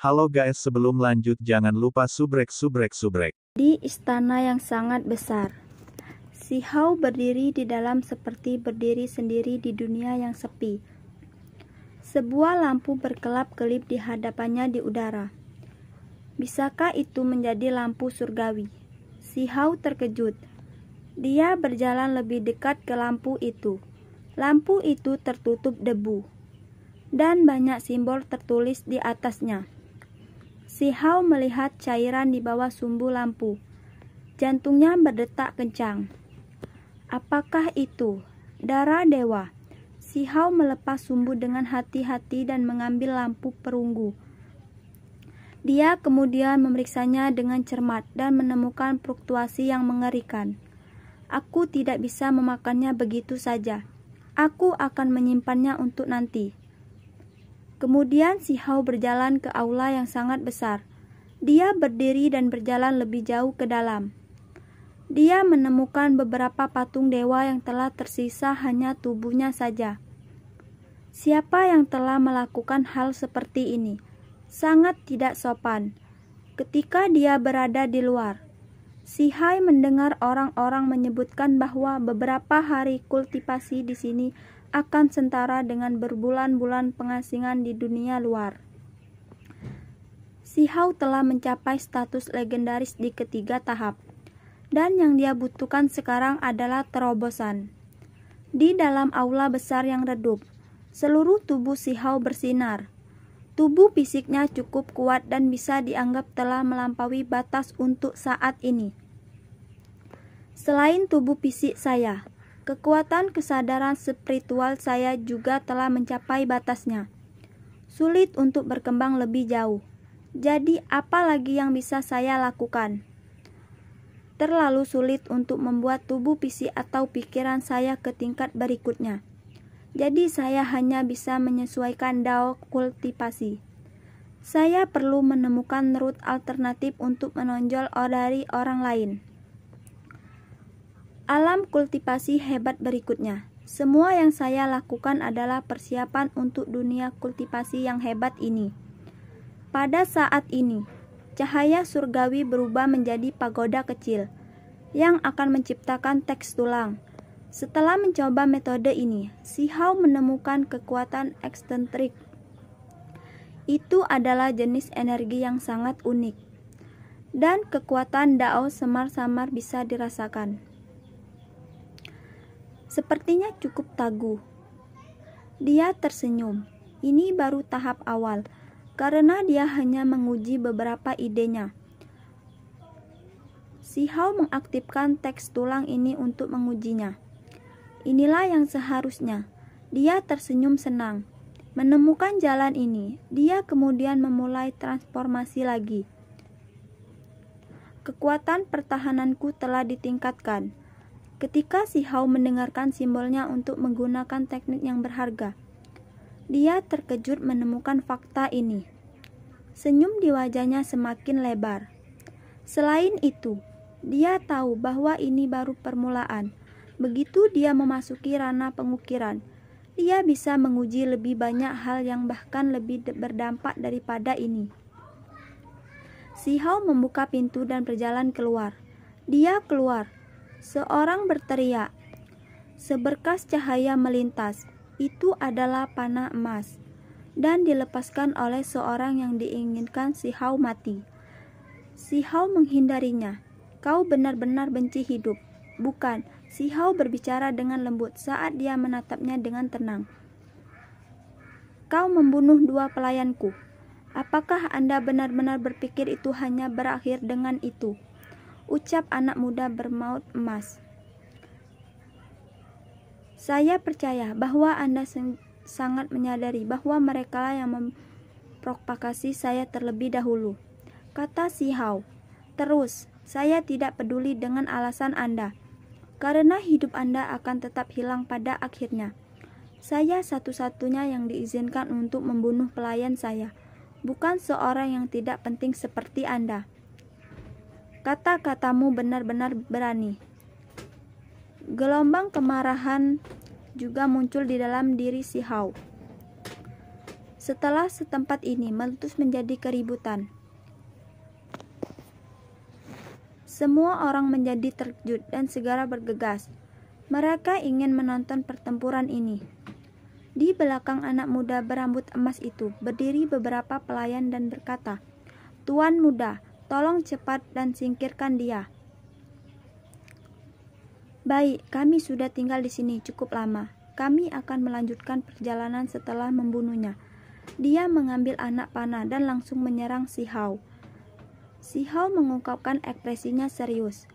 Halo guys, sebelum lanjut jangan lupa subrek. Di istana yang sangat besar, si Hao berdiri di dalam seperti berdiri sendiri di dunia yang sepi. Sebuah lampu berkelap-kelip di hadapannya di udara. Bisakah itu menjadi lampu surgawi? Si Hao terkejut. Dia berjalan lebih dekat ke lampu itu. Lampu itu tertutup debu, dan banyak simbol tertulis di atasnya. Si Hao melihat cairan di bawah sumbu lampu. Jantungnya berdetak kencang. Apakah itu darah dewa? Si Hao melepas sumbu dengan hati-hati dan mengambil lampu perunggu. Dia kemudian memeriksanya dengan cermat dan menemukan fluktuasi yang mengerikan. Aku tidak bisa memakannya begitu saja. Aku akan menyimpannya untuk nanti. Kemudian si Hao berjalan ke aula yang sangat besar. Dia berdiri dan berjalan lebih jauh ke dalam. Dia menemukan beberapa patung dewa yang telah tersisa hanya tubuhnya saja. Siapa yang telah melakukan hal seperti ini? Sangat tidak sopan. Ketika dia berada di luar, si Hai mendengar orang-orang menyebutkan bahwa beberapa hari kultivasi di sini akan setara dengan berbulan-bulan pengasingan di dunia luar. Si Hao telah mencapai status legendaris di ketiga tahap, dan yang dia butuhkan sekarang adalah terobosan. Di dalam aula besar yang redup, seluruh tubuh si Hao bersinar. Tubuh fisiknya cukup kuat dan bisa dianggap telah melampaui batas untuk saat ini. Selain tubuh fisik saya, kekuatan kesadaran spiritual saya juga telah mencapai batasnya. Sulit untuk berkembang lebih jauh. Jadi apa lagi yang bisa saya lakukan? Terlalu sulit untuk membuat tubuh fisik atau pikiran saya ke tingkat berikutnya. Jadi saya hanya bisa menyesuaikan dao kultivasi. Saya perlu menemukan rute alternatif untuk menonjol dari orang lain. Alam kultivasi hebat berikutnya. Semua yang saya lakukan adalah persiapan untuk dunia kultivasi yang hebat ini. Pada saat ini, cahaya surgawi berubah menjadi pagoda kecil yang akan menciptakan teks tulang. Setelah mencoba metode ini, si Hao menemukan kekuatan eksentrik. Itu adalah jenis energi yang sangat unik, dan kekuatan Dao samar-samar bisa dirasakan. Sepertinya cukup tangguh. Dia tersenyum. Ini baru tahap awal, karena dia hanya menguji beberapa idenya. Si Hao mengaktifkan teks tulang ini untuk mengujinya. Inilah yang seharusnya. Dia tersenyum senang. Menemukan jalan ini, dia kemudian memulai transformasi lagi. Kekuatan pertahananku telah ditingkatkan. Ketika si Hao mendengarkan simbolnya untuk menggunakan teknik yang berharga, dia terkejut menemukan fakta ini. Senyum di wajahnya semakin lebar. Selain itu, dia tahu bahwa ini baru permulaan. Begitu dia memasuki ranah pengukiran, dia bisa menguji lebih banyak hal yang bahkan lebih berdampak daripada ini. Si Hao membuka pintu dan berjalan keluar. Dia keluar. Seorang berteriak. Seberkas cahaya melintas. Itu adalah panah emas, dan dilepaskan oleh seorang yang diinginkan si Hao mati. Si Hao menghindarinya. Kau benar-benar benci hidup. Bukan, si Hao berbicara dengan lembut saat dia menatapnya dengan tenang. Kau membunuh 2 pelayanku. Apakah Anda benar-benar berpikir itu hanya berakhir dengan itu? Ucap anak muda bermaut emas. Saya percaya bahwa Anda sangat menyadari bahwa mereka yang memprovokasi saya terlebih dahulu, kata si Hao. Terus, saya tidak peduli dengan alasan Anda, karena hidup Anda akan tetap hilang pada akhirnya. Saya satu-satunya yang diizinkan untuk membunuh pelayan saya, bukan seorang yang tidak penting seperti Anda. Kata-katamu benar-benar berani. Gelombang kemarahan juga muncul di dalam diri si Hao. Setelah setempat ini meletus menjadi keributan, semua orang menjadi terkejut dan segera bergegas. Mereka ingin menonton pertempuran ini. Di belakang anak muda berambut emas itu berdiri beberapa pelayan dan berkata, "Tuan muda, tolong cepat dan singkirkan dia." "Baik, kami sudah tinggal di sini cukup lama. Kami akan melanjutkan perjalanan setelah membunuhnya." Dia mengambil anak panah dan langsung menyerang Si Hao. Si Hao mengungkapkan ekspresinya serius.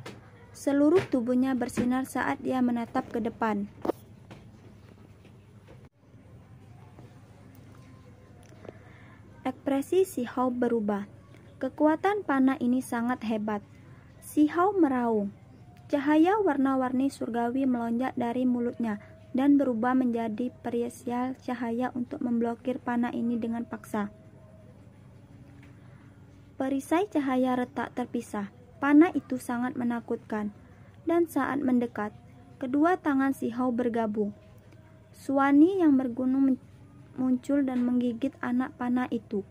Seluruh tubuhnya bersinar saat dia menatap ke depan. Ekspresi Si Hao berubah. Kekuatan panah ini sangat hebat. Si Hao meraung. Cahaya warna-warni surgawi melonjak dari mulutnya dan berubah menjadi perisil cahaya untuk memblokir panah ini dengan paksa. Perisai cahaya retak terpisah. Panah itu sangat menakutkan. Dan saat mendekat, kedua tangan Si Hao bergabung. Suani yang bergunung muncul dan menggigit anak panah itu.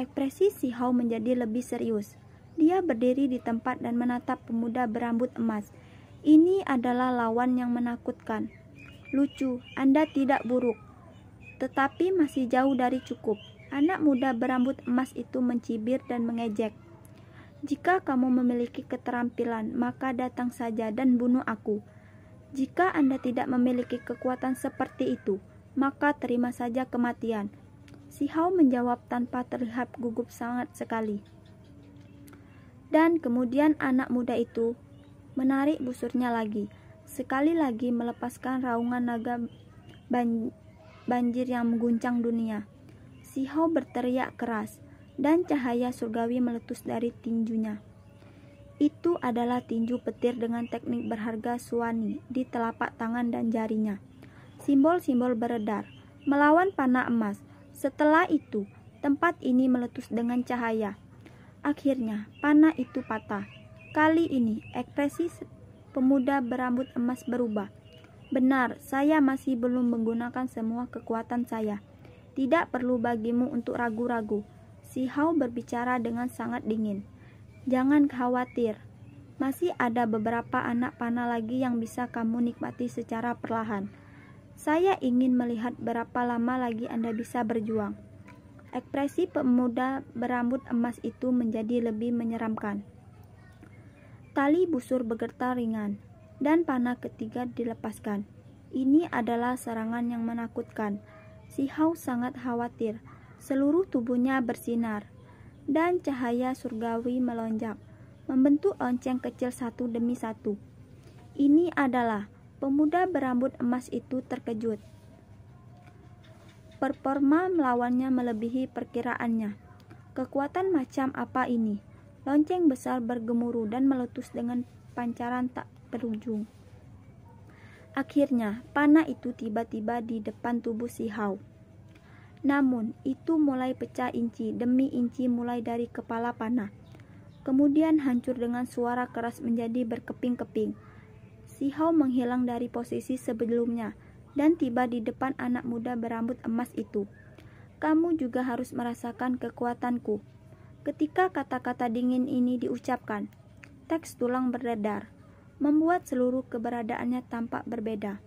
Ekspresi Si Hao menjadi lebih serius. Dia berdiri di tempat dan menatap pemuda berambut emas. Ini adalah lawan yang menakutkan. Lucu, Anda tidak buruk, tetapi masih jauh dari cukup. Anak muda berambut emas itu mencibir dan mengejek. "Jika kamu memiliki keterampilan, maka datang saja dan bunuh aku. Jika Anda tidak memiliki kekuatan seperti itu, maka terima saja kematian." Si Hao menjawab tanpa terlihat gugup sangat sekali. Dan kemudian anak muda itu menarik busurnya lagi, sekali lagi melepaskan raungan naga banjir yang mengguncang dunia. Si Hao berteriak keras, dan cahaya surgawi meletus dari tinjunya. Itu adalah tinju petir dengan teknik berharga Suani di telapak tangan dan jarinya. Simbol-simbol beredar, melawan panah emas. Setelah itu, tempat ini meletus dengan cahaya. Akhirnya, panah itu patah. Kali ini, ekspresi pemuda berambut emas berubah. "Benar, saya masih belum menggunakan semua kekuatan saya. Tidak perlu bagimu untuk ragu-ragu." Si Hao berbicara dengan sangat dingin. "Jangan khawatir. Masih ada beberapa anak panah lagi yang bisa kamu nikmati secara perlahan. Saya ingin melihat berapa lama lagi Anda bisa berjuang." Ekspresi pemuda berambut emas itu menjadi lebih menyeramkan. Tali busur bergetar ringan, dan panah ketiga dilepaskan. Ini adalah serangan yang menakutkan. Si Hao sangat khawatir. Seluruh tubuhnya bersinar, dan cahaya surgawi melonjak, membentuk lonceng kecil satu demi satu. Ini adalah pemuda berambut emas itu terkejut. Performa melawannya melebihi perkiraannya. Kekuatan macam apa ini? Lonceng besar bergemuruh dan meletus dengan pancaran tak berujung. Akhirnya, panah itu tiba-tiba di depan tubuh Si Hao. Namun, itu mulai pecah inci demi inci mulai dari kepala panah. Kemudian hancur dengan suara keras menjadi berkeping-keping. Si Hao menghilang dari posisi sebelumnya dan tiba di depan anak muda berambut emas itu. "Kamu juga harus merasakan kekuatanku." Ketika kata-kata dingin ini diucapkan, teks tulang beredar, membuat seluruh keberadaannya tampak berbeda.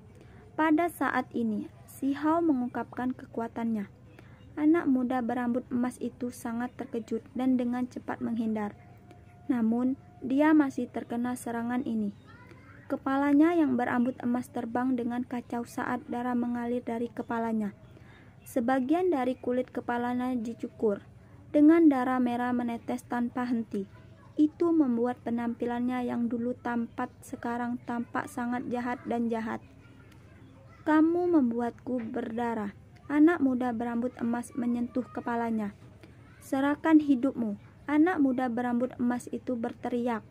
Pada saat ini, Si Hao mengungkapkan kekuatannya. Anak muda berambut emas itu sangat terkejut dan dengan cepat menghindar. Namun, dia masih terkena serangan ini. Kepalanya yang berambut emas terbang dengan kacau saat darah mengalir dari kepalanya. Sebagian dari kulit kepalanya dicukur, dengan darah merah menetes tanpa henti. Itu membuat penampilannya yang dulu tampak sekarang tampak sangat jahat dan jahat. "Kamu membuatku berdarah." Anak muda berambut emas menyentuh kepalanya. "Serahkan hidupmu." Anak muda berambut emas itu berteriak.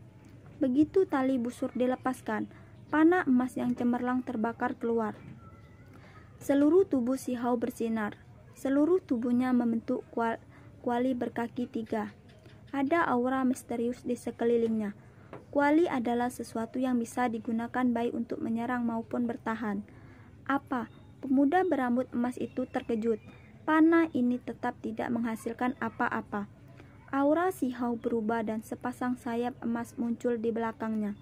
Begitu tali busur dilepaskan, panah emas yang cemerlang terbakar keluar. Seluruh tubuh Si Hao bersinar. Seluruh tubuhnya membentuk kuali berkaki 3. Ada aura misterius di sekelilingnya. Kuali adalah sesuatu yang bisa digunakan baik untuk menyerang maupun bertahan. "Apa?" Pemuda berambut emas itu terkejut. Panah ini tetap tidak menghasilkan apa-apa. Aura Si Hao berubah dan sepasang sayap emas muncul di belakangnya.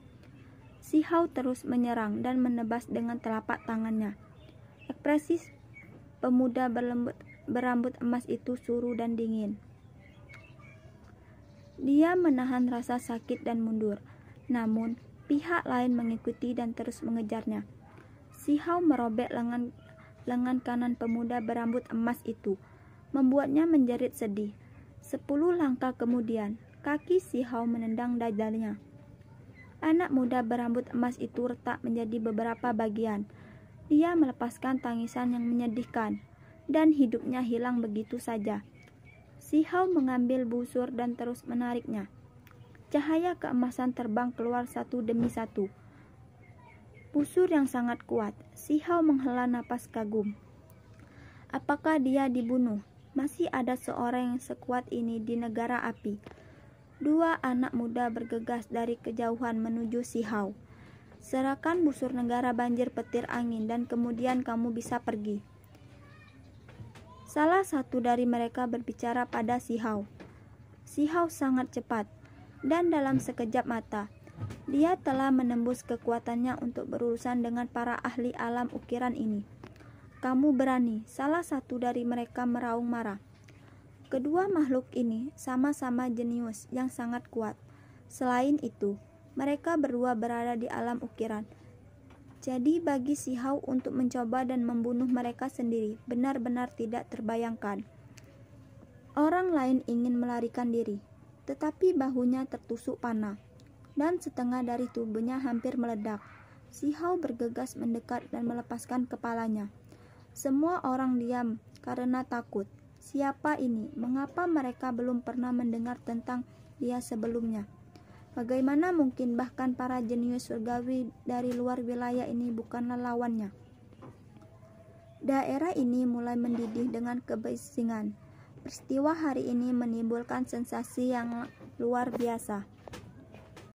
Si Hao terus menyerang dan menebas dengan telapak tangannya. Ekspresi pemuda berambut emas itu suruh dan dingin. Dia menahan rasa sakit dan mundur. Namun, pihak lain mengikuti dan terus mengejarnya. Si Hao merobek lengan kanan pemuda berambut emas itu, membuatnya menjerit sedih. 10 langkah kemudian, kaki Si Hao menendang dadanya. Anak muda berambut emas itu retak menjadi beberapa bagian. Dia melepaskan tangisan yang menyedihkan, dan hidupnya hilang begitu saja. Si Hao mengambil busur dan terus menariknya. Cahaya keemasan terbang keluar satu demi satu. Busur yang sangat kuat. Si Hao menghela napas kagum. Apakah dia dibunuh? Masih ada seorang yang sekuat ini di negara api. 2 anak muda bergegas dari kejauhan menuju Si Hao. Serahkan busur negara banjir petir angin dan kemudian kamu bisa pergi. Salah satu dari mereka berbicara pada Si Hao. Si Hao sangat cepat, dan dalam sekejap mata, dia telah menembus kekuatannya untuk berurusan dengan para ahli alam ukiran ini. Kamu berani, salah satu dari mereka meraung marah. Kedua makhluk ini sama-sama jenius yang sangat kuat. Selain itu, mereka berdua berada di alam ukiran. Jadi bagi Si Hao untuk mencoba dan membunuh mereka sendiri benar-benar tidak terbayangkan. Orang lain ingin melarikan diri, tetapi bahunya tertusuk panah, dan setengah dari tubuhnya hampir meledak. Si Hao bergegas mendekat dan melepaskan kepalanya. Semua orang diam karena takut. Siapa ini? Mengapa mereka belum pernah mendengar tentang dia sebelumnya? Bagaimana mungkin bahkan para jenius surgawi dari luar wilayah ini bukanlah lawannya? Daerah ini mulai mendidih dengan kebisingan. Peristiwa hari ini menimbulkan sensasi yang luar biasa.